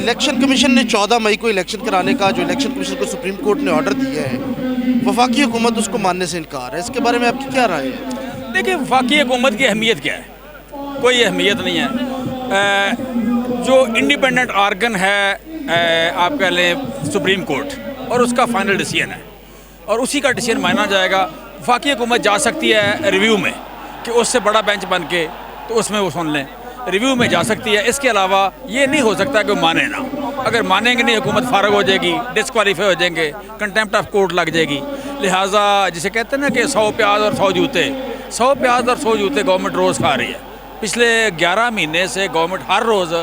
Election commission ने 14 मई को election कराने का जो इलेक्शन कमीशन को सुप्रीम कोर्ट ने ऑर्डर दिया है, वफाकी हुकूमत उसको मानने से इनकार है। इसके बारे में आपकी क्या राय है? देखिए, वफाकी हुकूमत की अहमियत क्या है? कोई अहमियत नहीं है। जो इंडिपेंडेंट आर्गन है आप कह लें सुप्रीम कोर्ट, और उसका फाइनल डिसीजन है और उसी का डिसीजन माना जाएगा। वफाकी हुकूमत जा सकती है रिव्यू में कि उससे बड़ा बेंच बन के तो उसमें वो सुन लें, रिव्यू में जा सकती है। इसके अलावा ये नहीं हो सकता कि वो माने ना। अगर मानेंगे नहीं, हुकूमत फारग हो जाएगी, डिस्क्वालीफाई हो जाएंगे, कंटेम्प्ट ऑफ कोर्ट लग जाएगी। लिहाजा जिसे कहते हैं ना कि 100 प्याज और 100 जूते, 100 प्याज और 100 जूते गवर्नमेंट रोज़ खा रही है। पिछले 11 महीने से गवर्नमेंट हर रोज़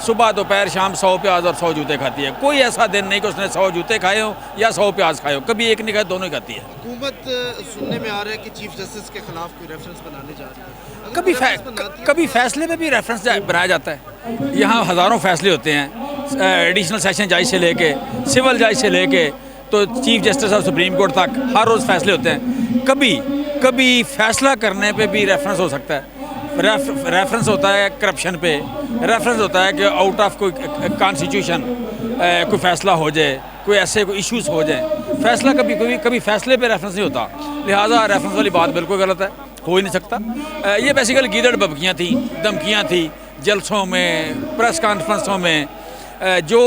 सुबह दोपहर शाम 100 प्याज और 100 जूते खाती है। कोई ऐसा दिन नहीं कि उसने 100 जूते खाए हो या 100 प्याज खाए हो, कभी एक नहीं खाए, दोनों ही खाती है। हुकूमत सुनने में आ रहा है कि चीफ जस्टिस के खिलाफ कोई रेफरेंस बनाने जा रही है। कभी फैसले में भी रेफरेंस बनाया जाता है। यहाँ हज़ारों फैसले होते हैं, एडिशनल सेशन जज से लेके सिविल जज से लेके तो chief justice of supreme court तक हर रोज़ फैसले होते हैं। कभी फैसला करने पे भी रेफरेंस हो सकता है। रेफरेंस होता है करप्शन पे, रेफरेंस होता है कि आउट ऑफ कोई कॉन्स्टिट्यूशन कोई फैसला हो जाए, कोई ऐसे कोई इश्यूज़ हो जाए। फैसला कभी फैसले पे रेफरेंस नहीं होता। लिहाजा रेफरेंस वाली बात बिल्कुल गलत है, हो ही नहीं सकता। ये बेसिकली गीदड़ बबकियाँ थी, धमकियाँ थी, जलसों में, प्रेस कॉन्फ्रेंसों में जो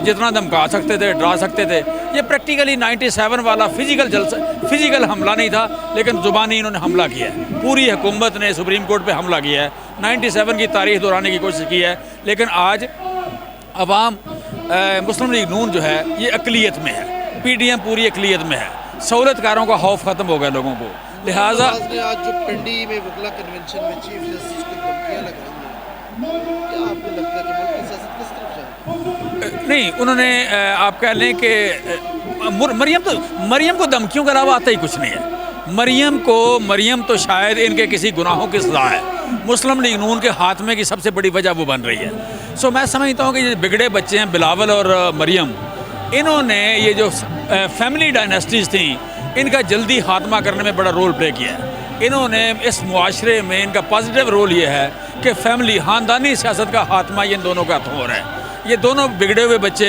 जितना धमका सकते थे, डरा सकते थे। ये प्रैक्टिकली 97 वाला फिजिकल हमला नहीं था, लेकिन ज़ुबानी इन्होंने हमला किया है। पूरी हुकूमत ने सुप्रीम कोर्ट पे हमला किया है। 97 की तारीख दोहराने की कोशिश की है, लेकिन आज अवाम मुस्लिम लीग नून जो है ये अक़लियत में है, PDM पूरी अक़लियत में है। सहूलतकारों का खौफ ख़त्म हो गया लोगों को। लिहाजा आज जो पिंडी में वकला कन्वेंशन में चीफ जस्टिस को धमकियां लगाई हैं, क्या आपको लगता है कि मुल्क की सियासत किस तरफ जाए? नहीं, उन्होंने आप कह लें कि मरियम को धमकियों के अलावा आता ही कुछ नहीं है। मरियम तो शायद इनके किसी गुनाहों की सज़ा है। मुस्लिम लीग नून के हाथमे की सबसे बड़ी वजह वो बन रही है। सो मैं समझता हूँ कि ये बिगड़े बच्चे हैं बिलावल और मरियम, इन्होंने ये जो फैमिली डायनेस्टीज़ थी इनका जल्दी खात्मा करने में बड़ा रोल प्ले किया है। इन्होंने इस मुआशरे में इनका पॉजिटिव रोल ये है कि फैमिली ख़ानदानी सियासत का खात्मा ये इन दोनों का हाथों हो रहा है। ये दोनों बिगड़े हुए बच्चे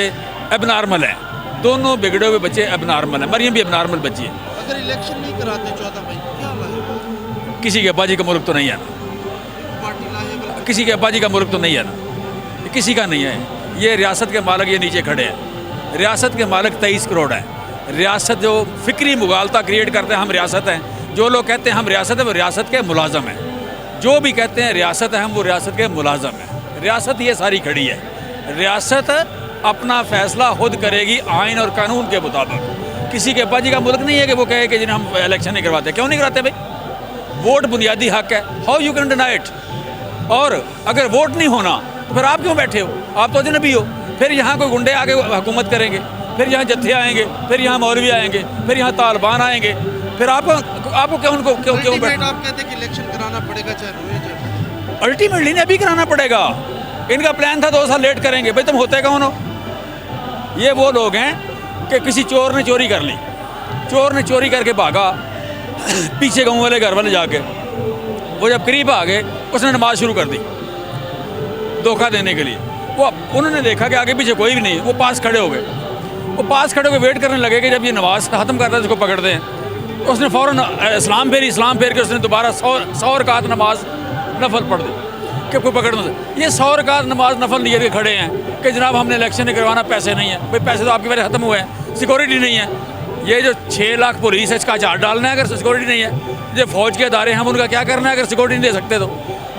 एबनॉर्मल हैं, दोनों बिगड़े हुए बच्चे एबनॉर्मल हैं। मरियम भी एबनॉर्मल बच्ची है। अगर इलेक्शन नहीं कराते 14 मई को, क्या होगा? किसी के अब्बा जी का मुल्क तो नहीं है ना, किसी के अब्बा जी का मुल्क तो नहीं है ना, किसी का नहीं है। ये रियासत के मालिक ये नीचे खड़े हैं। रियासत के मालिक 23 करोड़ हैं। रियासत जो फ़िक्री मुगालता क्रिएट करते हैं, हम रियासत हैं। जो लोग कहते हैं हम रियासत है, वो रियासत के मुलाजम हैं। जो भी कहते हैं रियासत है, हम वो रियासत के मुलाजम हैं। रियासत ये सारी खड़ी है। रियासत अपना फ़ैसला खुद करेगी आइन और कानून के मुताबिक। किसी के अब्बा जी का मुल्क नहीं है कि वो कहे कि जिन्हें हम इलेक्शन नहीं करवाते। क्यों नहीं कराते भाई? वोट बुनियादी हक है, how you can deny it. और अगर वोट नहीं होना तो फिर आप क्यों बैठे हो? आप तो अजनबी हो। फिर यहाँ कोई गुंडे आके हुकूमत करेंगे, फिर यहाँ जत्थे आएंगे, फिर यहाँ मौलवी आएंगे, फिर यहाँ तालिबान आएंगे, फिर आपको क्यों आप कहते हैं कि इलेक्शन कराना पड़ेगा चाहे रोए चाहे? अल्टीमेटली अभी कराना पड़ेगा। इनका प्लान था 2 साल लेट करेंगे। भाई तुम होते कौन हो? ये वो लोग हैं कि किसी चोर ने चोरी कर ली, चोर ने चोरी करके भागा पीछे गाँव वाले घर वाले जाके, वो जब करीब आ गए उसने नमाज शुरू कर दी धोखा देने के लिए। वो उन्होंने देखा कि आगे पीछे कोई भी नहीं, वो पास खड़े हो गए। वो पास खड़े होकर वेट करने लगे कि जब ये नमाज ख़त्म करता है उसको पकड़ते हैं। उसने फ़ौरन इस्लाम फेर के उसने दोबारा 100 रकात नमाज नफल पढ़ दी कि कोई पकड़ नहीं। ये 100 रकात नमाज नफल नियत के खड़े हैं कि जनाब हमने इलेक्शन नहीं करवाना, पैसे नहीं है। भाई पैसे तो आपकी वजह ख़त्म हुए हैं, सिक्योरिटी नहीं है। ये जो 6 लाख पुलिस है इसका चार्ज डालना है अगर सिक्योरिटी नहीं है। जो फ़ौज के अदारे हैं उनका क्या करना है अगर सिक्योरिटी नहीं दे सकते तो?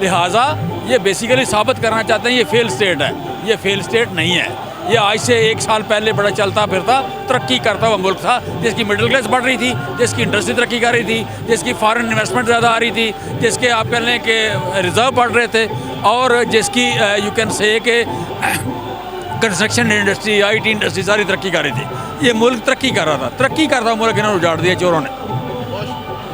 लिहाजा ये बेसिकली साबित करना चाहते हैं ये फेल स्टेट है। ये फेल स्टेट नहीं है। ये आज से 1 साल पहले बड़ा चलता फिरता तरक्की करता हुआ मुल्क था, जिसकी मिडिल क्लास बढ़ रही थी, जिसकी इंडस्ट्री तरक्की कर रही थी, जिसकी फॉरेन इन्वेस्टमेंट ज़्यादा आ रही थी, जिसके आप कह लें कि रिज़र्व बढ़ रहे थे, और जिसकी यू कैन से कि कंस्ट्रक्शन इंडस्ट्री, IT इंडस्ट्री सारी तरक्की कर रही थी। ये मुल्क तरक्की कर रहा था। तरक्की करता हुआ मुल्क इन्होंने उजाड़ दिया चोरों ने।